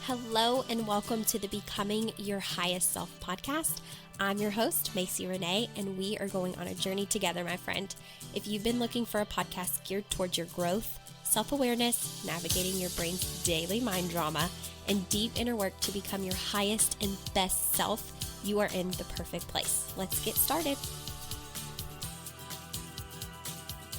Hello and welcome to the Becoming Your Highest Self podcast. I'm your host, Macy Renee, and we are going on a journey together, my friend. If you've been looking for a podcast geared towards your growth, self-awareness, navigating your brain's daily mind drama, and deep inner work to become your highest and best self, you are in the perfect place. Let's get started.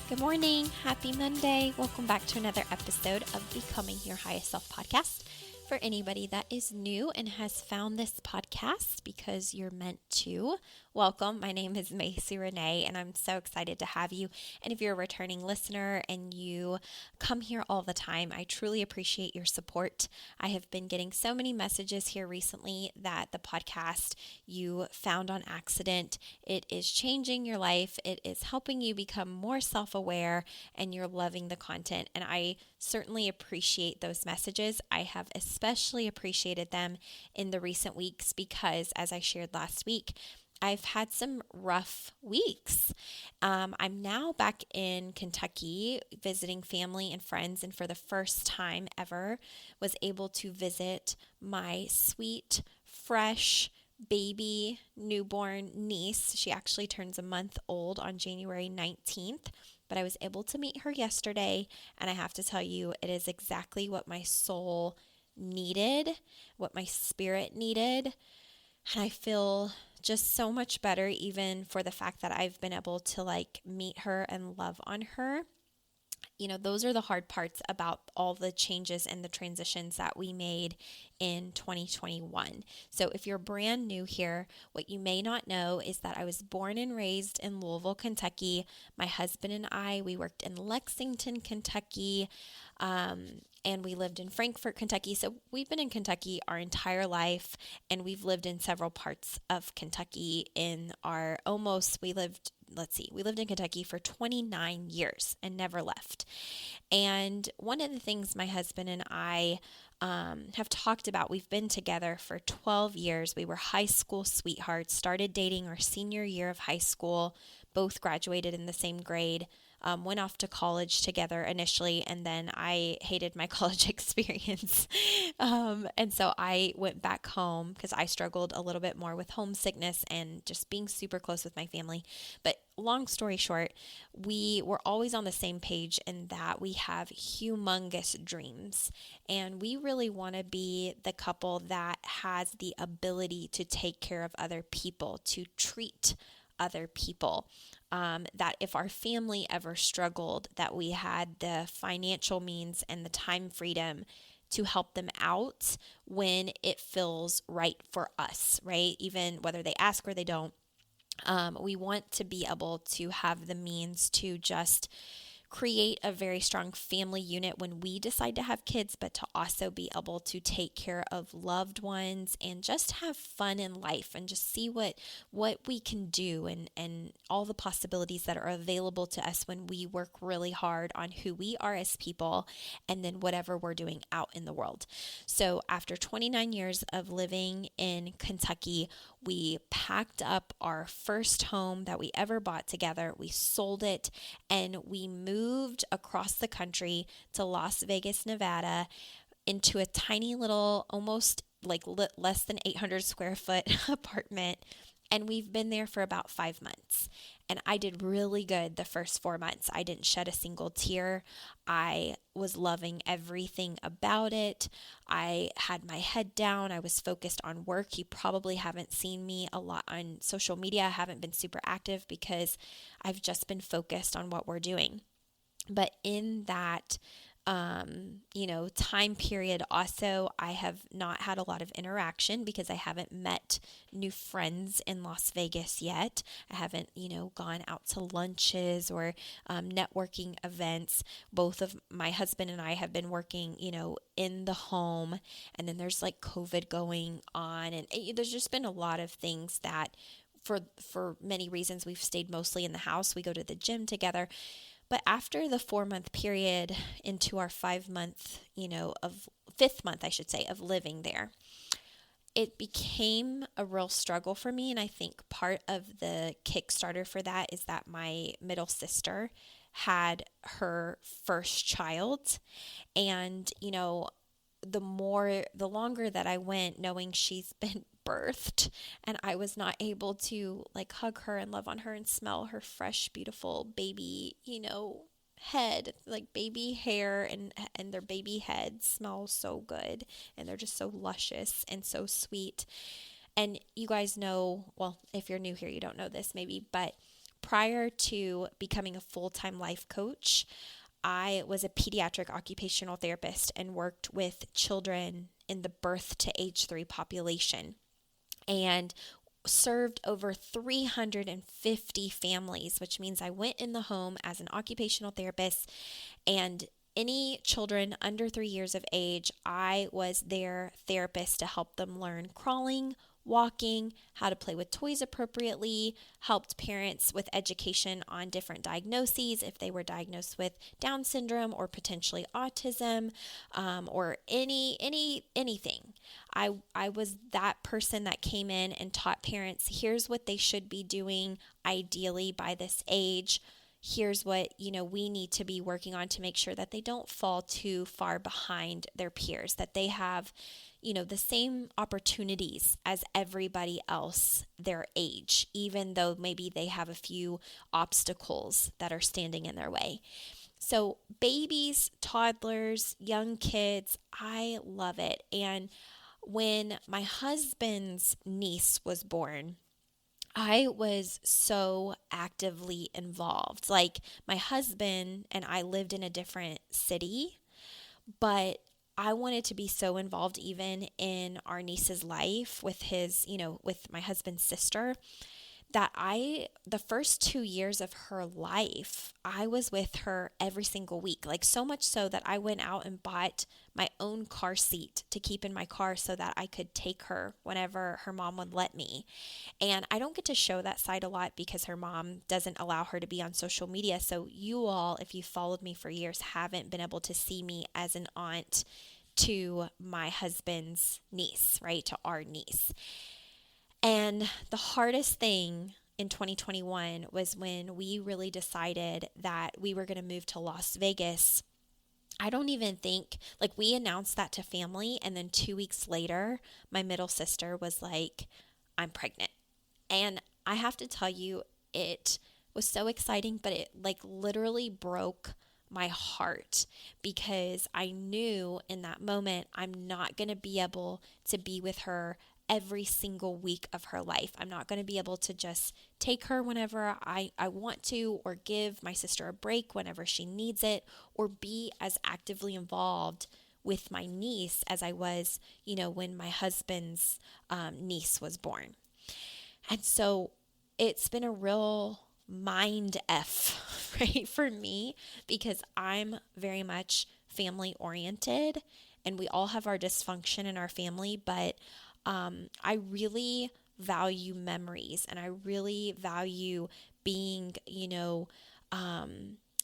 Good morning. Happy Monday. Welcome back to another episode of Becoming Your Highest Self podcast. For anybody that is new and has found this podcast because you're meant to, welcome. My name is Macy Renee, and I'm so excited to have you. And if you're a returning listener and you come here all the time, I truly appreciate your support. I have been getting so many messages here recently that the podcast you found on accident, it is changing your life. It is helping you become more self-aware, and you're loving the content. And I certainly appreciate those messages. I have especially appreciated them in the recent weeks because, as I shared last week, I've had some rough weeks. I'm now back in Kentucky visiting family and friends, and for the first time ever was able to visit my sweet, fresh, baby newborn niece. She actually turns a month old on January 19th, but I was able to meet her yesterday, and I have to tell you, it is exactly what my soul needed, what my spirit needed, and I feel just so much better even for the fact that I've been able to meet her and love on her. You know, those are the hard parts about all the changes and the transitions that we made in 2021. So if you're brand new here, what you may not know is that I was born and raised in Louisville, Kentucky. My husband and I, we worked in Lexington, Kentucky, and we lived in Frankfort, Kentucky. So we've been in Kentucky our entire life, and we've lived in several parts of Kentucky we lived in Kentucky for 29 years and never left. And one of the things my husband and I have talked about, we've been together for 12 years. We were high school sweethearts, started dating our senior year of high school, both graduated in the same grade. Went off to college together initially, and then I hated my college experience. And so I went back home because I struggled a little bit more with homesickness and just being super close with my family. But long story short, we were always on the same page in that we have humongous dreams, and we really want to be the couple that has the ability to take care of other people, to treat other people. That if our family ever struggled, that we had the financial means and the time freedom to help them out when it feels right for us, right? Even whether they ask or they don't. We want to be able to have the means to just create a very strong family unit when we decide to have kids, but to also be able to take care of loved ones and just have fun in life and just see what we can do and all the possibilities that are available to us when we work really hard on who we are as people and then whatever we're doing out in the world. So after 29 years of living in Kentucky, we packed up our first home that we ever bought together. We sold it and we moved across the country to Las Vegas, Nevada, into a tiny little, almost less than 800 square foot apartment. And we've been there for about 5 months. And I did really good the first 4 months. I didn't shed a single tear. I was loving everything about it. I had my head down. I was focused on work. You probably haven't seen me a lot on social media. I haven't been super active because I've just been focused on what we're doing. But in that time period also, I have not had a lot of interaction because I haven't met new friends in Las Vegas yet. I haven't, gone out to lunches or networking events. Both of my husband and I have been working, in the home, and then there's COVID going on, and there's just been a lot of things that for many reasons we've stayed mostly in the house. We go to the gym together. But after the 4-month period into our 5 month, fifth month, I should say, of living there, it became a real struggle for me. And I think part of the Kickstarter for that is that my middle sister had her first child. And, the longer that I went knowing she's been birthed and I was not able to like hug her and love on her and smell her fresh, beautiful baby, head, like baby hair and their baby heads smell so good and they're just so luscious and so sweet. And you guys know, well, if you're new here, you don't know this maybe, but prior to becoming a full-time life coach, I was a pediatric occupational therapist and worked with children in the birth to age 3 population and served over 350 families, which means I went in the home as an occupational therapist, and any children under 3 years of age, I was their therapist to help them learn crawling, walking, how to play with toys appropriately, helped parents with education on different diagnoses if they were diagnosed with Down syndrome or potentially autism, or anything. I was that person that came in and taught parents, here's what they should be doing ideally by this age. Here's what, we need to be working on to make sure that they don't fall too far behind their peers, that they have, the same opportunities as everybody else their age, even though maybe they have a few obstacles that are standing in their way. So babies, toddlers, young kids, I love it. And when my husband's niece was born, I was so actively involved. Like my husband and I lived in a different city, but I wanted to be so involved even in our niece's life with with my husband's sister, that the first 2 years of her life, I was with her every single week. Like so much so that I went out and bought my own car seat to keep in my car so that I could take her whenever her mom would let me. And I don't get to show that side a lot because her mom doesn't allow her to be on social media. So you all, if you followed me for years, haven't been able to see me as an aunt to my husband's niece, right? To our niece. And the hardest thing in 2021 was when we really decided that we were going to move to Las Vegas. I don't even think, like, we announced that to family, and then 2 weeks later, my middle sister was like, I'm pregnant. And I have to tell you, it was so exciting, but it like literally broke my heart because I knew in that moment I'm not going to be able to be with her every single week of her life. I'm not going to be able to just take her whenever I want to, or give my sister a break whenever she needs it, or be as actively involved with my niece as I was, when my husband's niece was born. And so it's been a real mind F, right, for me, because I'm very much family oriented and we all have our dysfunction in our family, but I really value memories and I really value being,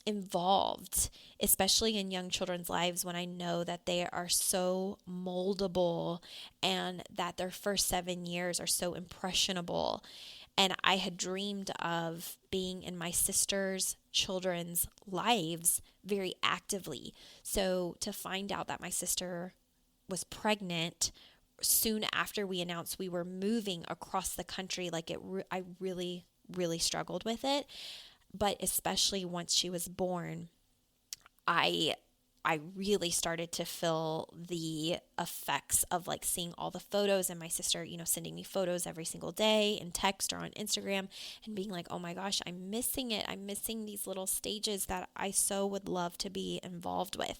involved, especially in young children's lives when I know that they are so moldable and that their first 7 years are so impressionable. And I had dreamed of being in my sister's children's lives very actively. So to find out that my sister was pregnant soon after we announced we were moving across the country, I really, really struggled with it. But especially once she was born, I really started to feel the effects of like seeing all the photos and my sister, sending me photos every single day in text or on Instagram and being like, oh my gosh, I'm missing it. I'm missing these little stages that I so would love to be involved with.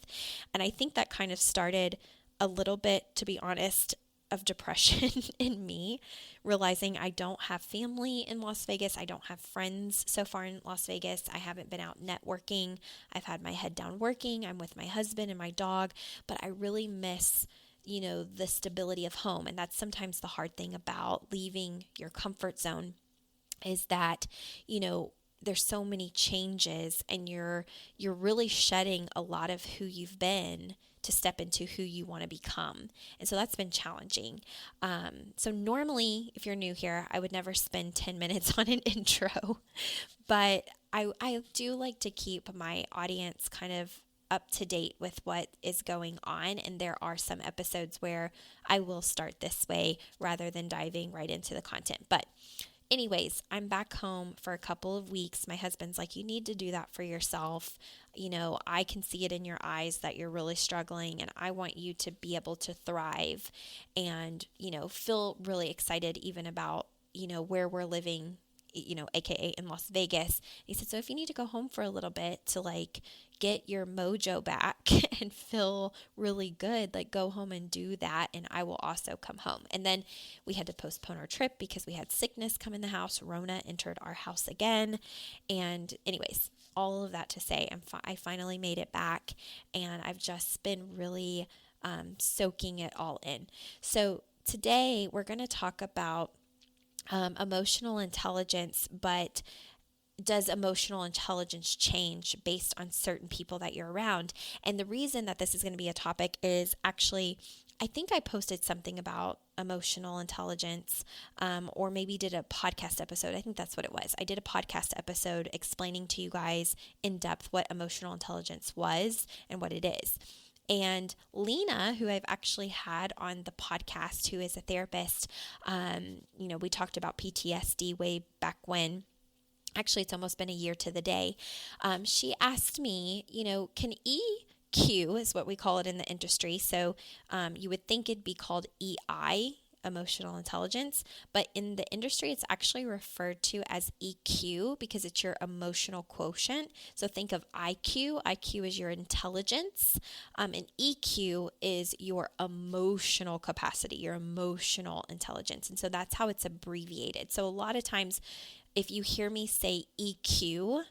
And I think that kind of started a little bit, to be honest, of depression in me, realizing I don't have family in Las Vegas. I don't have friends so far in Las Vegas. I haven't been out networking. I've had my head down working. I'm with my husband and my dog, but I really miss, the stability of home. And that's sometimes the hard thing about leaving your comfort zone is that, there's so many changes and you're really shedding a lot of who you've been to step into who you want to become. And so that's been challenging. So normally, if you're new here, I would never spend 10 minutes on an intro, but I do like to keep my audience kind of up to date with what is going on. And there are some episodes where I will start this way rather than diving right into the content. But anyways, I'm back home for a couple of weeks. My husband's like, you need to do that for yourself. I can see it in your eyes that you're really struggling, and I want you to be able to thrive and, feel really excited even about, where we're living, AKA in Las Vegas. He said, so if you need to go home for a little bit to get your mojo back and feel really good, go home and do that. And I will also come home. And then we had to postpone our trip because we had sickness come in the house. Rona entered our house again. And anyways, all of that to say, I finally made it back, and I've just been really soaking it all in. So today we're going to talk about emotional intelligence, but does emotional intelligence change based on certain people that you're around? And the reason that this is going to be a topic is actually, I think I posted something about emotional intelligence, or maybe did a podcast episode. I think that's what it was. I did a podcast episode explaining to you guys in depth what emotional intelligence was and what it is. And Lena, who I've actually had on the podcast, who is a therapist, we talked about PTSD way back when. Actually, it's almost been a year to the day. She asked me, can EQ is what we call it in the industry. So you would think it'd be called EI, emotional intelligence, but in the industry, it's actually referred to as EQ because it's your emotional quotient. So think of IQ. IQ is your intelligence, and EQ is your emotional capacity, your emotional intelligence. And so that's how it's abbreviated. So a lot of times, if you hear me say EQ,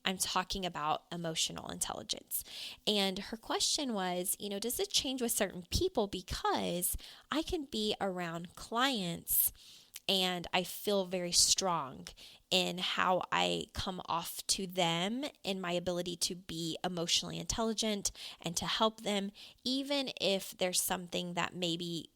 I'm talking about emotional intelligence. And her question was, does it change with certain people? Because I can be around clients and I feel very strong in how I come off to them in my ability to be emotionally intelligent and to help them, even if there's something that maybe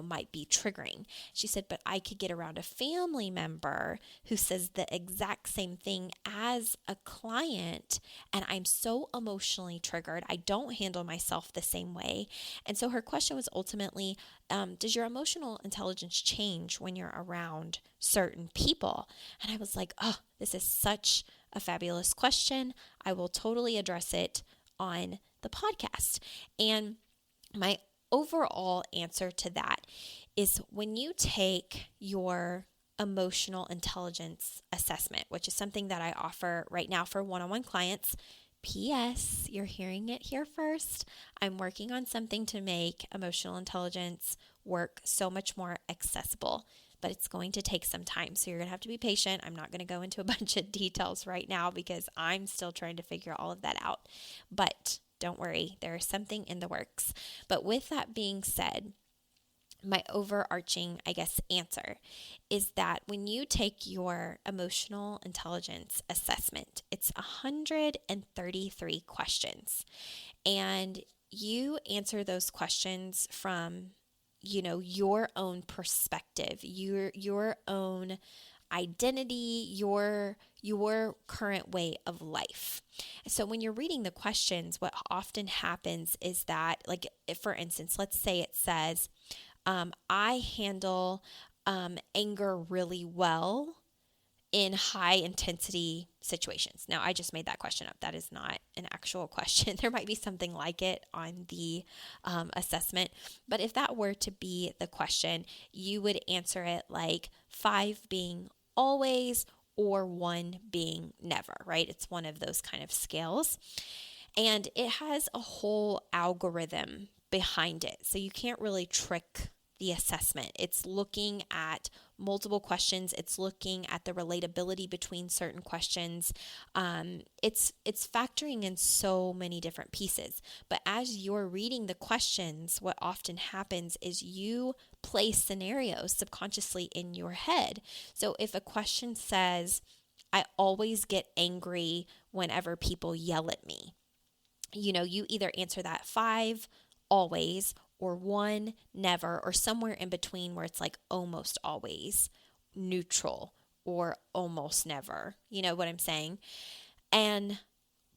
might be triggering. She said, but I could get around a family member who says the exact same thing as a client, and I'm so emotionally triggered. I don't handle myself the same way. And so her question was ultimately, does your emotional intelligence change when you're around certain people? And I was like, oh, this is such a fabulous question. I will totally address it on the podcast. And my overall answer to that is when you take your emotional intelligence assessment, which is something that I offer right now for one-on-one clients. P.S. You're hearing it here first. I'm working on something to make emotional intelligence work so much more accessible, but it's going to take some time. So you're going to have to be patient. I'm not going to go into a bunch of details right now because I'm still trying to figure all of that out. But don't worry, there is something in the works. But with that being said, my overarching, answer is that when you take your emotional intelligence assessment, it's 133 questions. And you answer those questions from, your own perspective, your own identity, your current way of life. So when you're reading the questions, what often happens is that, for instance, let's say it says, I handle anger really well in high intensity situations. Now, I just made that question up. That is not an actual question. There might be something like it on the assessment. But if that were to be the question, you would answer it like 5 being always or 1 being never, right? It's one of those kind of scales. And it has a whole algorithm behind it. So you can't really trick the assessment. It's looking at multiple questions. It's looking at the relatability between certain questions. It's factoring in so many different pieces. But as you're reading the questions, what often happens is you play scenarios subconsciously in your head. So if a question says, I always get angry whenever people yell at me, you either answer that 5 always or 1 never, or somewhere in between where it's like almost always, neutral, or almost never. You know what I'm saying? And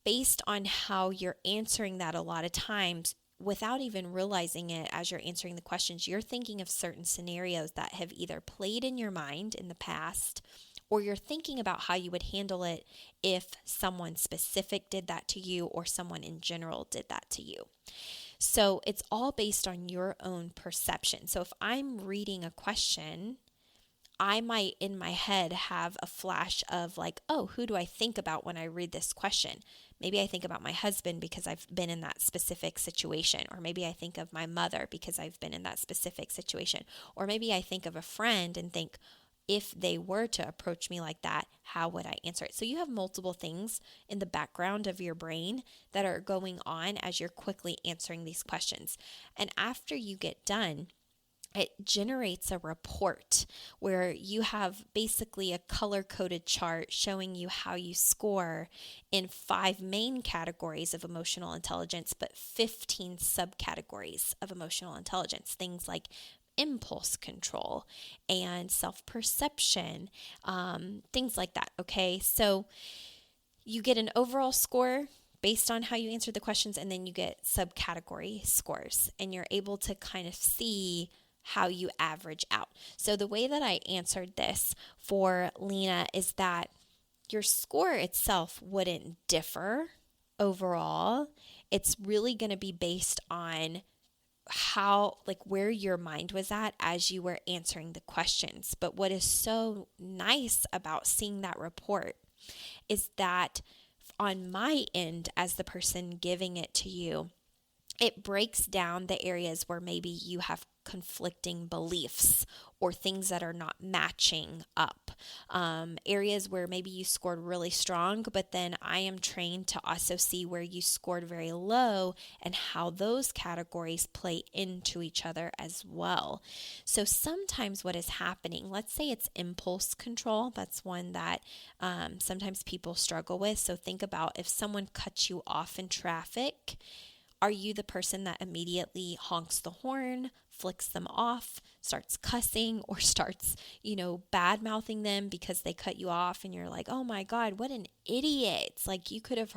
based on how you're answering that, a lot of times, without even realizing it, as you're answering the questions, you're thinking of certain scenarios that have either played in your mind in the past, or you're thinking about how you would handle it if someone specific did that to you or someone in general did that to you. So it's all based on your own perception. So if I'm reading a question, I might in my head have a flash of like, oh, who do I think about when I read this question? Maybe I think about my husband because I've been in that specific situation. Or maybe I think of my mother because I've been in that specific situation. Or maybe I think of a friend and think, if they were to approach me like that, how would I answer it? So you have multiple things in the background of your brain that are going on as you're quickly answering these questions. And after you get done, it generates a report where you have basically a color-coded chart showing you how you score in 5 main categories of emotional intelligence, but 15 subcategories of emotional intelligence. Things like impulse control and self-perception, things like that. Okay, so you get an overall score based on how you answered the questions, and then you get subcategory scores, and you're able to kind of see how you average out. So the way that I answered this for Lena is that your score itself wouldn't differ overall. It's really going to be based on how, like, where your mind was at as you were answering the questions. But what is so nice about seeing that report is that on my end, as the person giving it to you, it breaks down the areas where maybe you have conflicting beliefs or things that are not matching up. Areas where maybe you scored really strong, but then I am trained to also see where you scored very low and how those categories play into each other as well. So sometimes what is happening, let's say it's impulse control. That's one that sometimes people struggle with. So think about if someone cuts you off in traffic. Are you the person that immediately honks the horn, flicks them off, starts cussing, or starts, bad mouthing them because they cut you off and you're like, oh my God, what an idiot. It's like you could have,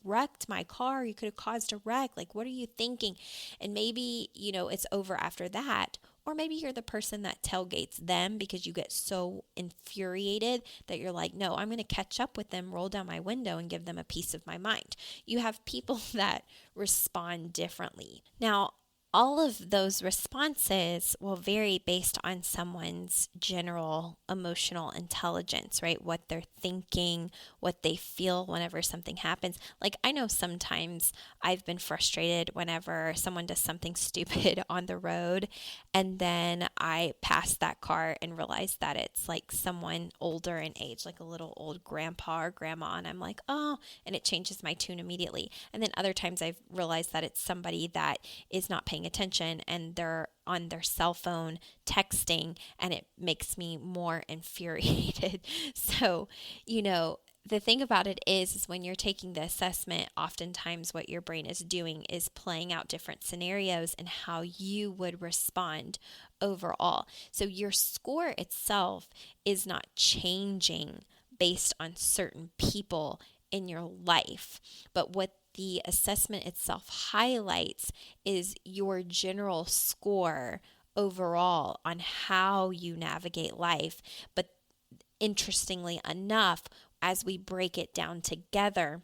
wrecked my car. You could have caused a wreck. Like, what are you thinking? And maybe, it's over after that. Or maybe you're the person that tailgates them because you get so infuriated that you're like, no, I'm going to catch up with them, roll down my window, and give them a piece of my mind. You have people that respond differently. Now, all of those responses will vary based on someone's general emotional intelligence, right? What they're thinking, what they feel whenever something happens. Like, I know sometimes I've been frustrated whenever someone does something stupid on the road, and then I pass that car and realize that it's like someone older in age, like a little old grandpa or grandma, and I'm like, oh, and it changes my tune immediately. And then other times I've realized that it's somebody that is not paying attention and they're on their cell phone texting, and it makes me more infuriated. So, the thing about it is when you're taking the assessment, oftentimes what your brain is doing is playing out different scenarios and how you would respond overall. So your score itself is not changing based on certain people in your life, but what the assessment itself highlights is your general score overall on how you navigate life. But interestingly enough, as we break it down together,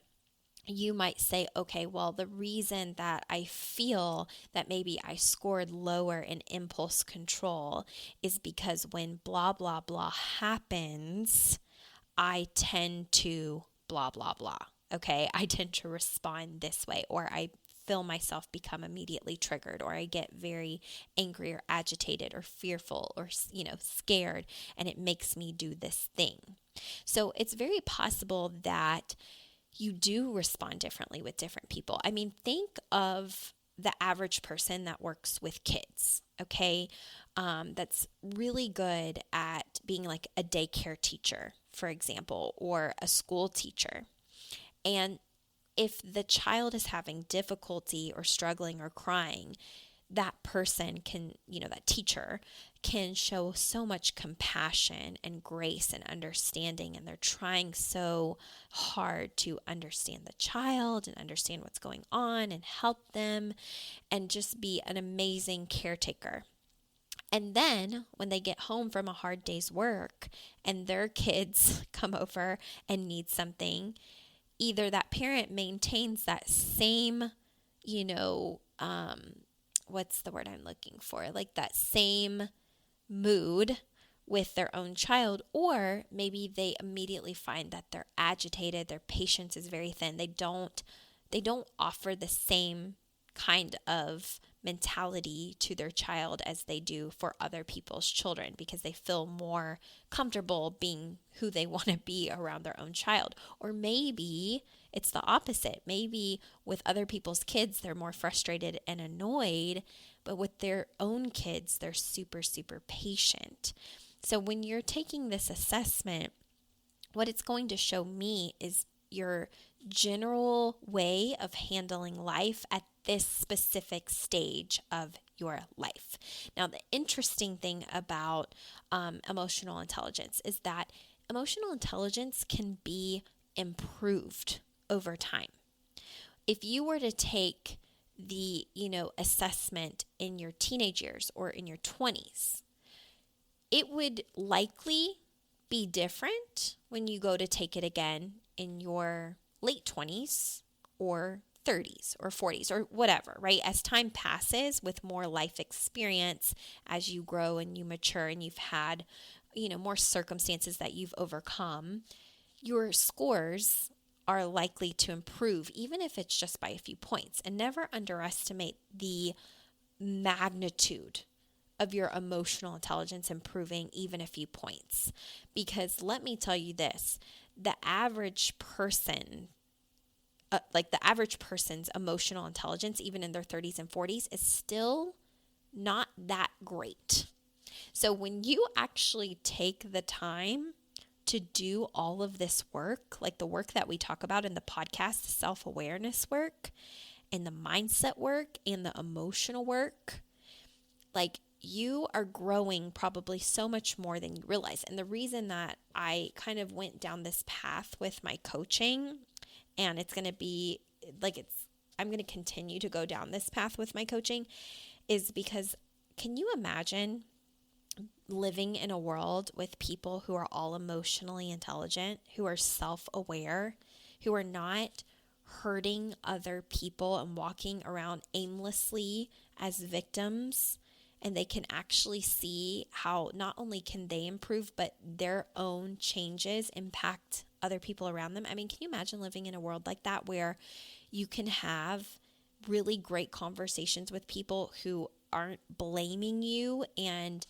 you might say, okay, well, the reason that I feel that maybe I scored lower in impulse control is because when blah, blah, blah happens, I tend to blah, blah, blah. Okay, I tend to respond this way, or I feel myself become immediately triggered, or I get very angry or agitated or fearful or, scared, and it makes me do this thing. So it's very possible that you do respond differently with different people. I mean, think of the average person that works with kids, okay? That's really good at being like a daycare teacher, for example, or a school teacher. And if the child is having difficulty or struggling or crying, that person can, that teacher can show so much compassion and grace and understanding, and they're trying so hard to understand the child and understand what's going on and help them and just be an amazing caretaker. And then when they get home from a hard day's work and their kids come over and need something, either that parent maintains that same, you know, what's the word I'm looking for? Like that same mood with their own child, or maybe they immediately find that they're agitated, their patience is very thin. They don't offer the same kind of mentality to their child as they do for other people's children, because they feel more comfortable being who they want to be around their own child. Or maybe it's the opposite. Maybe with other people's kids, they're more frustrated and annoyed, but with their own kids, they're super, super patient. So when you're taking this assessment, what it's going to show me is your general way of handling life at this specific stage of your life. Now, the interesting thing about emotional intelligence is that emotional intelligence can be improved over time. If you were to take the, assessment in your teenage years or in your 20s, it would likely be different when you go to take it again in your late 20s or 30s or 40s or whatever, right? As time passes with more life experience, as you grow and you mature and you've had, more circumstances that you've overcome, your scores are likely to improve, even if it's just by a few points. And never underestimate the magnitude of your emotional intelligence improving even a few points. Because let me tell you this, the average person, the average person's emotional intelligence, even in their 30s and 40s, is still not that great. So when you actually take the time to do all of this work, like the work that we talk about in the podcast, the self-awareness work and the mindset work and the emotional work, like you are growing probably so much more than you realize. And the reason that I kind of went down this path with my coaching, and it's going to be I'm going to continue to go down this path with my coaching, is because can you imagine living in a world with people who are all emotionally intelligent, who are self-aware, who are not hurting other people and walking around aimlessly as victims, and they can actually see how not only can they improve, but their own changes impact other people around them? I mean, can you imagine living in a world like that where you can have really great conversations with people who aren't blaming you and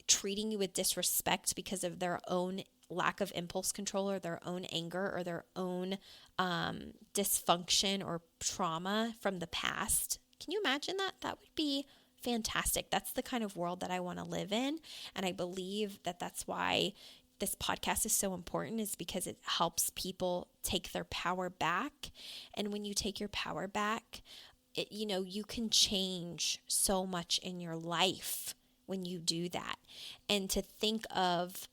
treating you with disrespect because of their own lack of impulse control or their own anger or their own dysfunction or trauma from the past? Can you imagine that? That would be fantastic. That's the kind of world that I want to live in. And I believe that that's why this podcast is so important, is because it helps people take their power back. And when you take your power back, you can change so much in your life when you do that. And to think of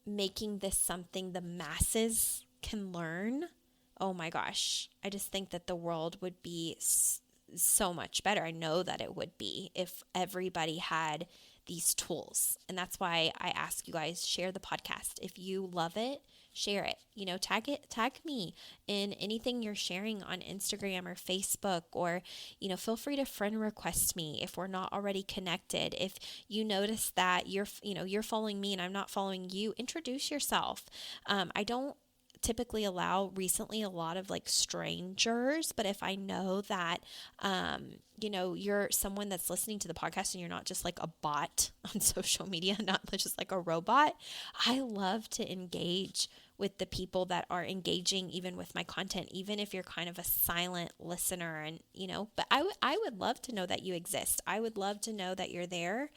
making this something the masses can learn, oh my gosh, I just think that the world would be so much better. I know that it would be if everybody had these tools. And that's why I ask you guys, share the podcast. If you love it, share it. Tag me in anything you're sharing on Instagram or Facebook, or, feel free to friend request me if we're not already connected. If you notice that you're following me and I'm not following you, introduce yourself. I don't typically allow recently a lot of strangers, but if I know that you're someone that's listening to the podcast and you're not just like a bot on social media, not just like a robot, I love to engage with the people that are engaging even with my content, even if you're kind of a silent listener. And but I would love to know that you exist. I would love to know that you're there.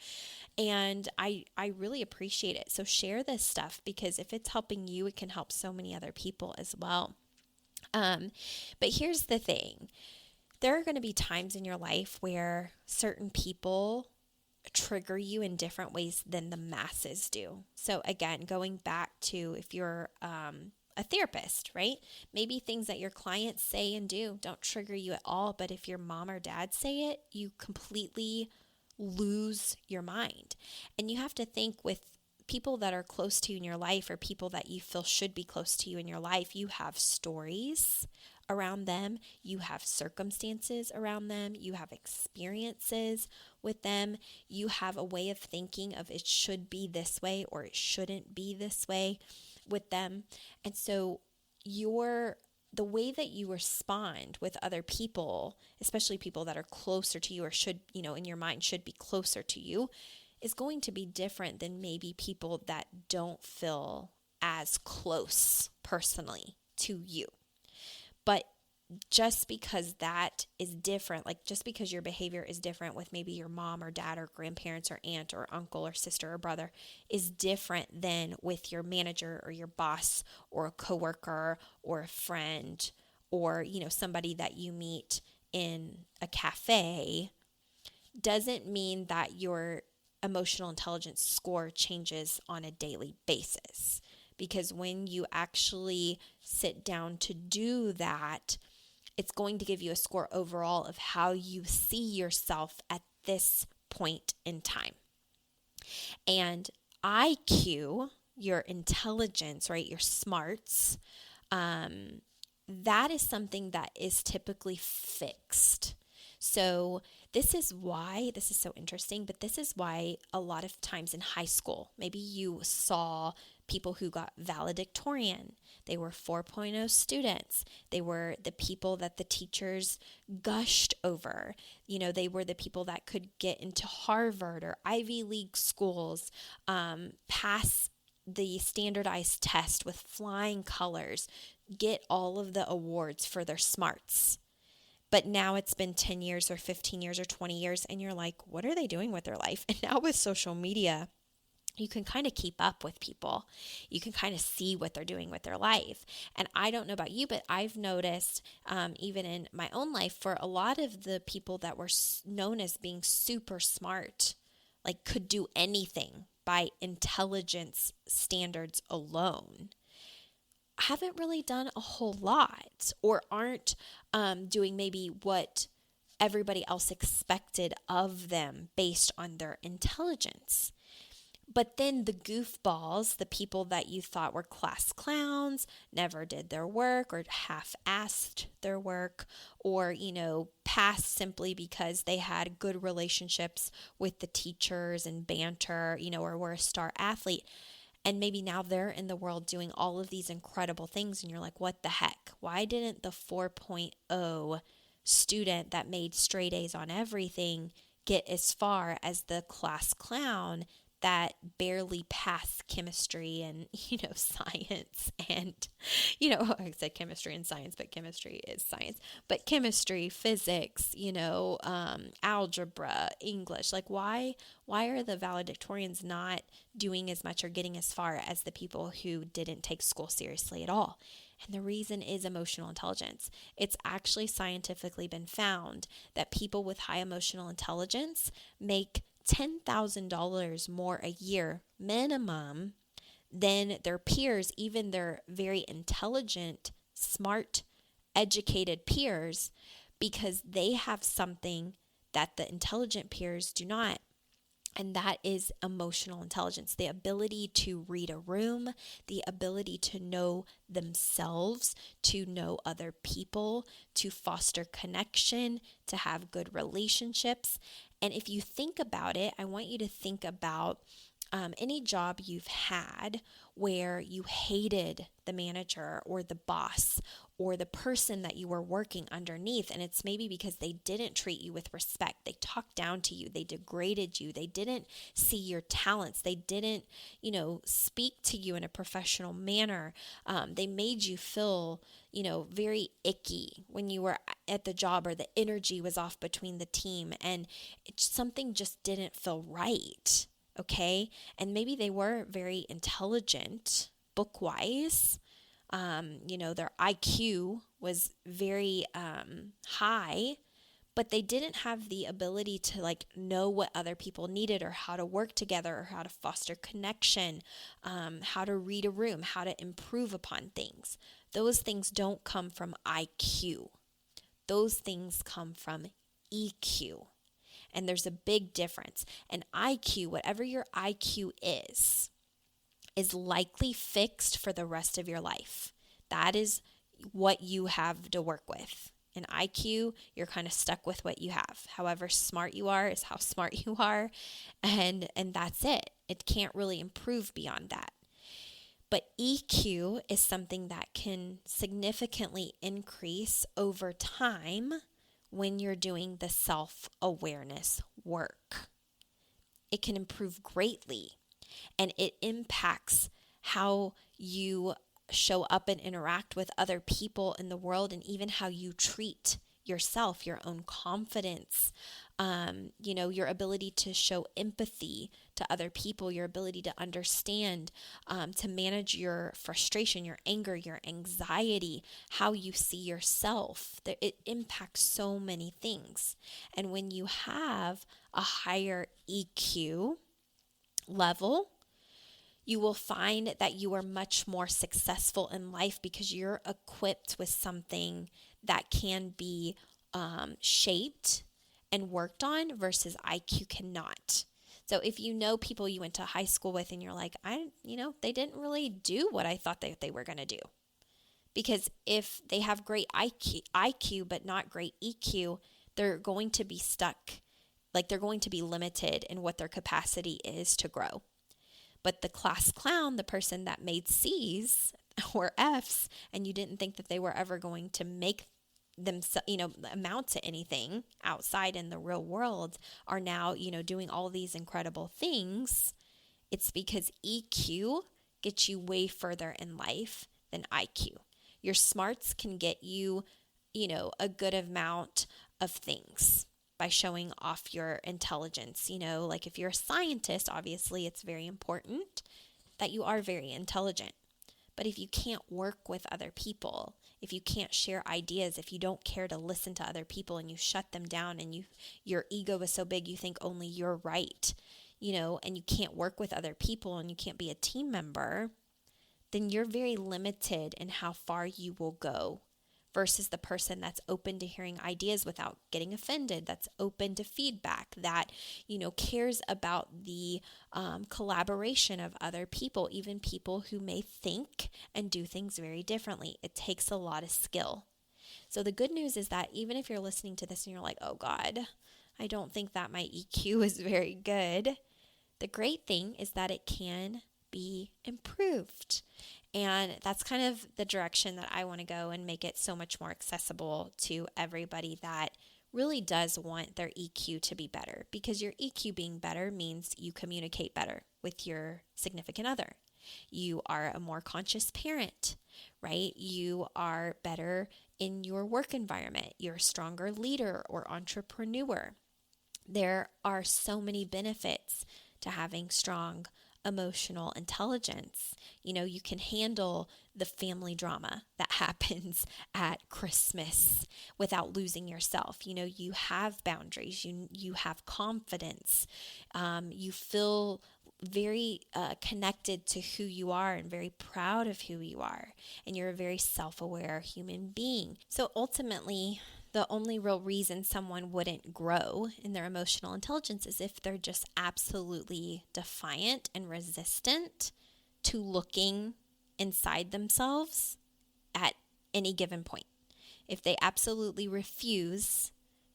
And I really appreciate it. So share this stuff, because if it's helping you, it can help so many other people as well. But here's the thing. there are going to be times in your life where certain people trigger you in different ways than the masses do. So again, going back to if you're a therapist, right? Maybe things that your clients say and do don't trigger you at all, but if your mom or dad say it, you completely lose your mind. And you have to think with people that are close to you in your life or people that you feel should be close to you in your life, you have stories around them, you have circumstances around them, you have experiences with them, you have a way of thinking of it should be this way or it shouldn't be this way with them. And so the way that you respond with other people, especially people that are closer to you or should, in your mind should be closer to you, is going to be different than maybe people that don't feel as close personally to you. But just because that is different, like just because your behavior is different with maybe your mom or dad or grandparents or aunt or uncle or sister or brother is different than with your manager or your boss or a coworker or a friend or, somebody that you meet in a cafe, doesn't mean that your emotional intelligence score changes on a daily basis. Because when you actually sit down to do that, it's going to give you a score overall of how you see yourself at this point in time. And IQ, your intelligence, right, your smarts, that is something that is typically fixed. So this is so interesting, but this is why a lot of times in high school, maybe you saw people who got valedictorian. They were 4.0 students. They were the people that the teachers gushed over. They were the people that could get into Harvard or Ivy League schools, pass the standardized test with flying colors, get all of the awards for their smarts. But now it's been 10 years or 15 years or 20 years, and you're like, what are they doing with their life? And now with social media, you can kind of keep up with people. You can kind of see what they're doing with their life. And I don't know about you, but I've noticed even in my own life, for a lot of the people that were known as being super smart, like could do anything by intelligence standards alone, haven't really done a whole lot or aren't doing maybe what everybody else expected of them based on their intelligence. But then the goofballs, the people that you thought were class clowns, never did their work or half-assed their work or, passed simply because they had good relationships with the teachers and banter, or were a star athlete. And maybe now they're in the world doing all of these incredible things. And you're like, what the heck? Why didn't the 4.0 student that made straight A's on everything get as far as the class clown that barely passed chemistry and, science and, I said chemistry and science, but chemistry is science, but chemistry, physics, algebra, English, like why are the valedictorians not doing as much or getting as far as the people who didn't take school seriously at all? And the reason is emotional intelligence. It's actually scientifically been found that people with high emotional intelligence make $10,000 more a year minimum than their peers, even their very intelligent, smart, educated peers, because they have something that the intelligent peers do not. And that is emotional intelligence, the ability to read a room, the ability to know themselves, to know other people, to foster connection, to have good relationships. And if you think about it, I want you to think about any job you've had where you hated the manager or the boss or the person that you were working underneath. And it's maybe because they didn't treat you with respect. They talked down to you. They degraded you. They didn't see your talents. They didn't, speak to you in a professional manner. They made you feel, very icky when you were at the job, or the energy was off between the team and something just didn't feel right. Okay. And maybe they were very intelligent book-wise. Their IQ was very high, but they didn't have the ability to like know what other people needed or how to work together or how to foster connection, how to read a room, how to improve upon things. Those things don't come from IQ. Those things come from EQ. And there's a big difference. And IQ, whatever your IQ is likely fixed for the rest of your life. That is what you have to work with. In IQ, you're kind of stuck with what you have. However smart you are is how smart you are, and that's it. It can't really improve beyond that. But EQ is something that can significantly increase over time when you're doing the self-awareness work. It can improve greatly, and it impacts how you show up and interact with other people in the world, and even how you treat yourself, your own confidence, your ability to show empathy to other people, your ability to understand, to manage your frustration, your anger, your anxiety, how you see yourself. It impacts so many things. And when you have a higher EQ level, you will find that you are much more successful in life because you're equipped with something that can be shaped and worked on versus IQ cannot. So if you know people you went to high school with and you're like, they didn't really do what I thought they were going to do. Because if they have great IQ but not great EQ, they're going to be stuck. Like they're going to be limited in what their capacity is to grow. But the class clown, the person that made C's or F's, and you didn't think that they were ever going to make them, amount to anything outside in the real world, are now, doing all these incredible things. It's because EQ gets you way further in life than IQ. Your smarts can get you, a good amount of things by showing off your intelligence. Like if you're a scientist, obviously it's very important that you are very intelligent. But if you can't work with other people, if you can't share ideas, if you don't care to listen to other people and you shut them down and your ego is so big you think only you're right, and you can't work with other people and you can't be a team member, then you're very limited in how far you will go versus the person that's open to hearing ideas without getting offended, that's open to feedback, that, cares about the collaboration of other people, even people who may think and do things very differently. It takes a lot of skill. So the good news is that even if you're listening to this and you're like, oh God, I don't think that my EQ is very good, the great thing is that it can be improved. And that's kind of the direction that I want to go and make it so much more accessible to everybody that really does want their EQ to be better, because your EQ being better means you communicate better with your significant other. You are a more conscious parent, right? You are better in your work environment. You're a stronger leader or entrepreneur. There are so many benefits to having strong emotional intelligence. You can handle the family drama that happens at Christmas without losing yourself. You have boundaries, you have confidence, you feel very connected to who you are and very proud of who you are, and you're a very self-aware human being. So ultimately, the only real reason someone wouldn't grow in their emotional intelligence is if they're just absolutely defiant and resistant to looking inside themselves at any given point. If they absolutely refuse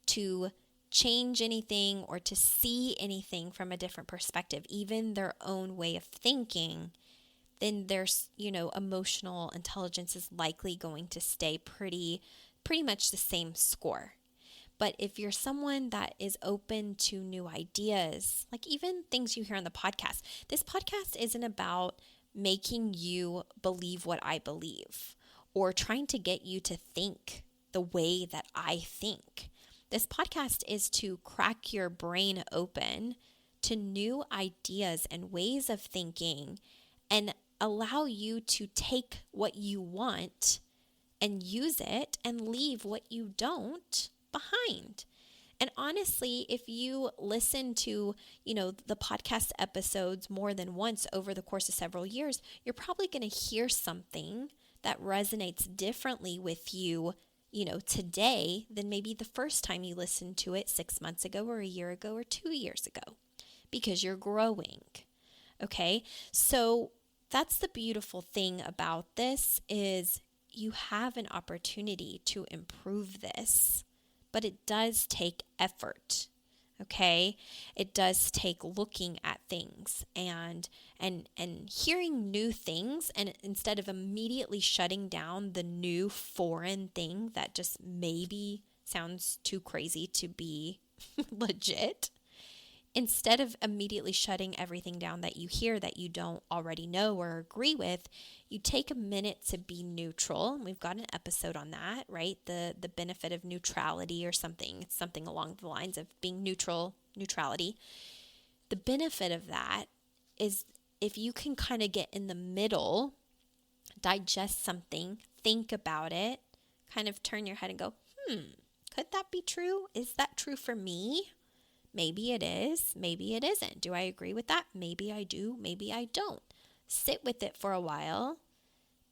to change anything or to see anything from a different perspective, even their own way of thinking, then their, emotional intelligence is likely going to stay pretty much the same score. But if you're someone that is open to new ideas, like even things you hear on the podcast, this podcast isn't about making you believe what I believe or trying to get you to think the way that I think. This podcast is to crack your brain open to new ideas and ways of thinking and allow you to take what you want and use it and leave what you don't behind. And honestly, if you listen to, the podcast episodes more than once over the course of several years, you're probably going to hear something that resonates differently with you, today than maybe the first time you listened to it 6 months ago or a year ago or 2 years ago, because you're growing. Okay. So that's the beautiful thing about this is you have an opportunity to improve this, but it does take effort. Okay, it does take looking at things and hearing new things, and instead of immediately shutting down the new foreign thing that just maybe sounds too crazy to be legit, instead of immediately shutting everything down that you hear that you don't already know or agree with, you take a minute to be neutral. And we've got an episode on that, right? The benefit of neutrality or something. It's something along the lines of being neutrality. The benefit of that is if you can kind of get in the middle, digest something, think about it, kind of turn your head and go, could that be true? Is that true for me? Maybe it is, maybe it isn't. Do I agree with that? Maybe I do, maybe I don't. Sit with it for a while,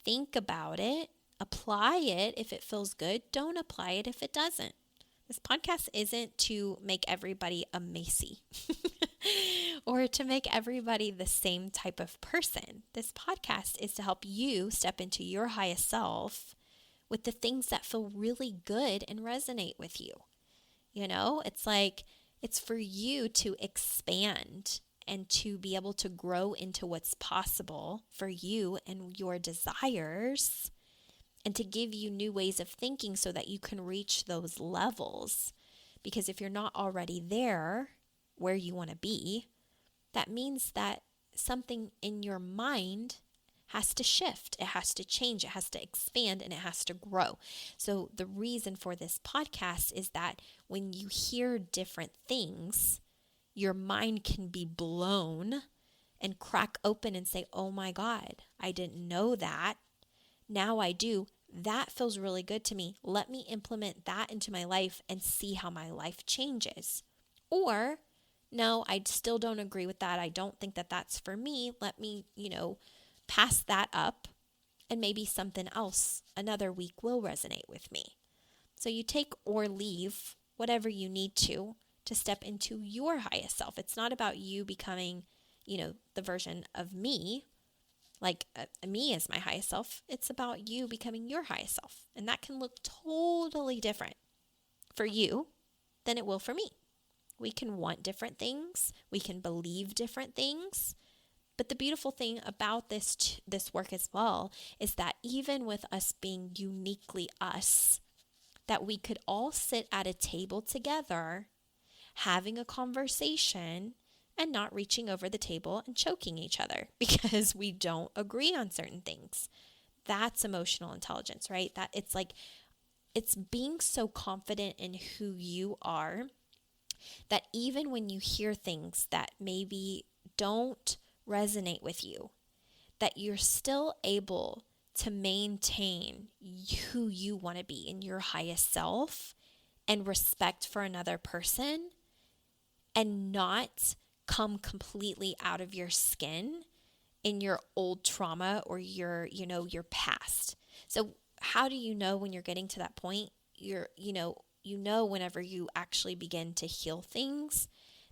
think about it, apply it if it feels good, don't apply it if it doesn't. This podcast isn't to make everybody a Macy or to make everybody the same type of person. This podcast is to help you step into your highest self with the things that feel really good and resonate with you. It's like, it's for you to expand and to be able to grow into what's possible for you and your desires, and to give you new ways of thinking so that you can reach those levels. Because if you're not already there where you want to be, that means that something in your mind has to shift, it has to change, it has to expand, and it has to grow. So the reason for this podcast is that when you hear different things, your mind can be blown and crack open and say, oh my God, I didn't know that. Now I do. That feels really good to me. Let me implement that into my life and see how my life changes. Or, no, I still don't agree with that. I don't think that that's for me. Let me, pass that up, and maybe something else another week will resonate with me. So you take or leave whatever you need to step into your highest self. It's not about you becoming, the version of me, like me as my highest self. It's about you becoming your highest self. And that can look totally different for you than it will for me. We can want different things. We can believe different things. But the beautiful thing about this work as well is that even with us being uniquely us, that we could all sit at a table together, having a conversation, and not reaching over the table and choking each other because we don't agree on certain things. That's emotional intelligence, right? That it's being so confident in who you are that even when you hear things that maybe don't resonate with you, that you're still able to maintain who you want to be in your highest self and respect for another person, and not come completely out of your skin in your old trauma or your past. So how do you know when you're getting to that point? Whenever you actually begin to heal things,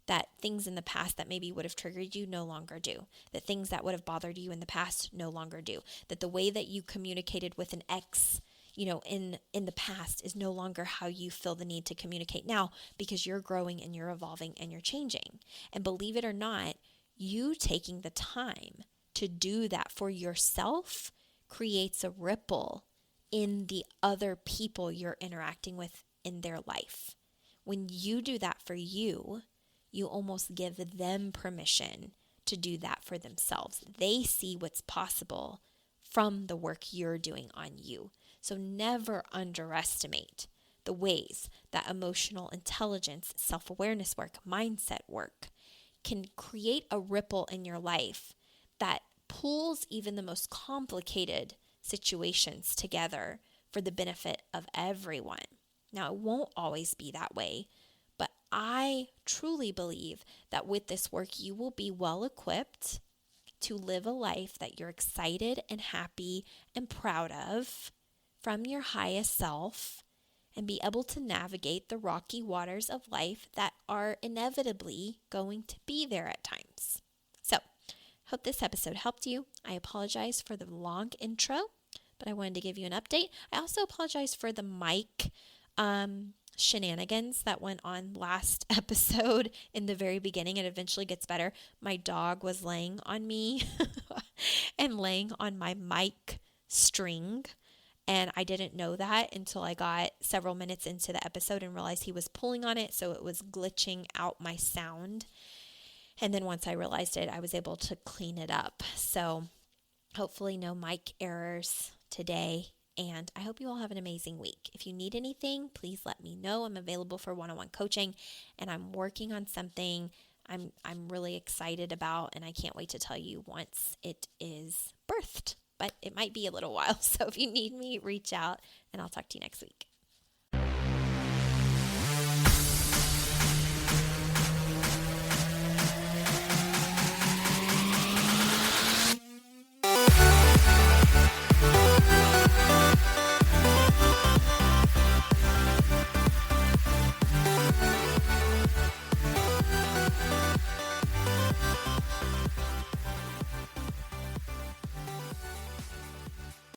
that things in the past that maybe would have triggered you no longer do. That things that would have bothered you in the past no longer do. That the way that you communicated with an ex, in the past is no longer how you feel the need to communicate now, because you're growing and you're evolving and you're changing. And believe it or not, you taking the time to do that for yourself creates a ripple in the other people you're interacting with in their life. When you do that for you, you almost give them permission to do that for themselves. They see what's possible from the work you're doing on you. So never underestimate the ways that emotional intelligence, self-awareness work, mindset work can create a ripple in your life that pulls even the most complicated situations together for the benefit of everyone. Now, it won't always be that way, but I truly believe that with this work, you will be well equipped to live a life that you're excited and happy and proud of from your highest self, and be able to navigate the rocky waters of life that are inevitably going to be there at times. So, hope this episode helped you. I apologize for the long intro, but I wanted to give you an update. I also apologize for the mic shenanigans that went on last episode in the very beginning. It eventually gets better. My dog was laying on me and laying on my mic string. And I didn't know that until I got several minutes into the episode and realized he was pulling on it. So it was glitching out my sound. And then once I realized it, I was able to clean it up. So hopefully no mic errors today. And I hope you all have an amazing week. If you need anything, please let me know. I'm available for one-on-one coaching, and I'm working on something I'm really excited about, and I can't wait to tell you once it is birthed. But it might be a little while. So if you need me, reach out, and I'll talk to you next week.